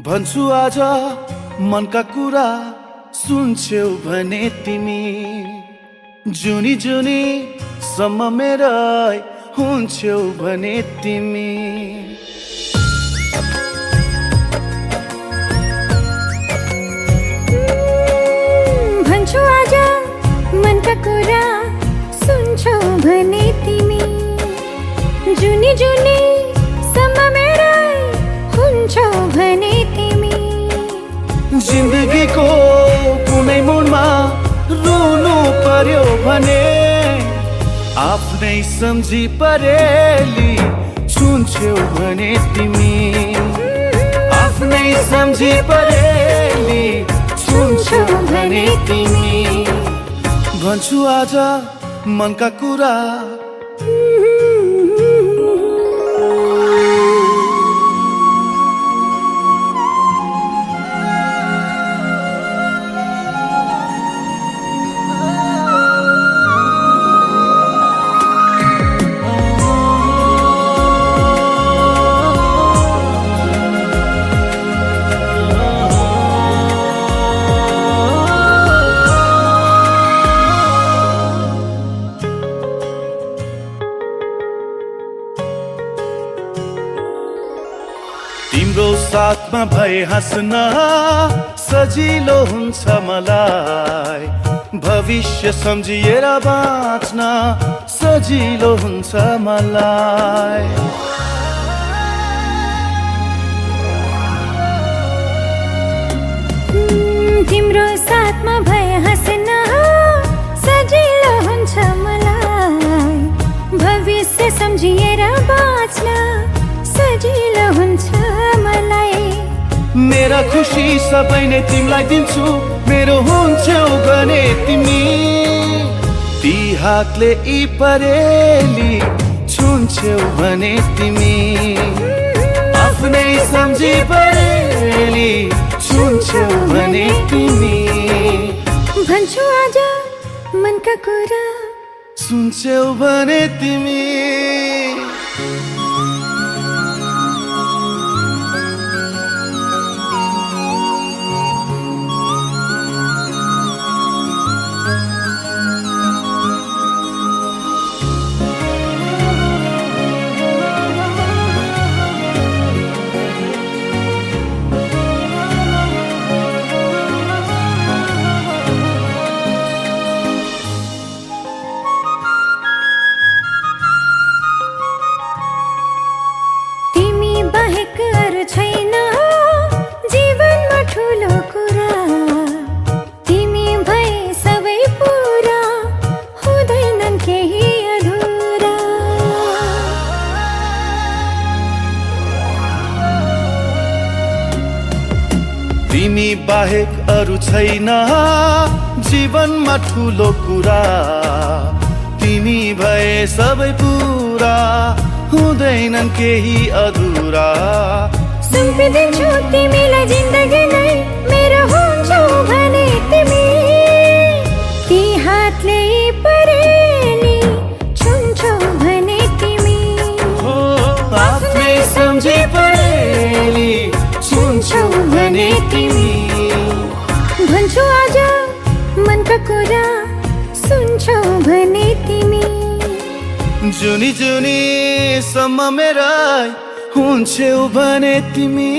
भन्छु आज मनका कुरा सुन्छौ भने तिमी जुनी जुनी सम्म मेरै हुन्छौ भने तिमी भन्छु आज मनका कुरा सुन्छौ भने तिमी जुनी जुनी सम्म मेरै हुन्छौ भने तिमी जिन्दगीको कुनै मोडमा रुनु पर्यो भने आफ्नै सम्झी परेली छुन्छौ भने तिमी आफ्नै सम्झी परेली छुन्छौ भने तिमी भन्छु आज मनका कुरा तिम्रो साथमा भए हाँस्न सजिलो हुन्छ मलाई भविष्य सम्झिएर बाँच्न सजिलो हुन्छ मलाई तिम्रो साथमा भए हाँस्न सजिलो हुन्छ मलाई भविष्य सम्झिएर बाँच्न सजिलो हुन्छ मलाई मेरा खुसी सबै नै तिमीलाई दिन्छु मेरो हुन्छौ भने तिमी ती हातले यी परेली छुन्छौ भने तिमी आफ्नै सम्झी परेली छुन्छौ भने तिमी भन्छु आज मनका कुरा सुन्छौ भने तिमी बाहेक अरू छैन जीवनमा ठुलो कुरा तिमी भए सबै पुरा हुँदैनन् केही अधुरा तिमी बाहेक अरू छैन जीवनमा ठुलो कुरा तिमी भए सबै पुरा हुँदैनन् केही अधुरा सुम्पिदिन्छु तिमीलाई जिन्दगी नै मेरो हुन्छौ भने तिमी ती हातले परेली छुन्छौ भने तिमी आफ्नै सम्झी परेली छुन्छौ भने तिमी भन्छु आज मनका कुरा सुन्छौ भने तिमी जुनी जुनी सम्म मेरै हुन्छौ भने तिमी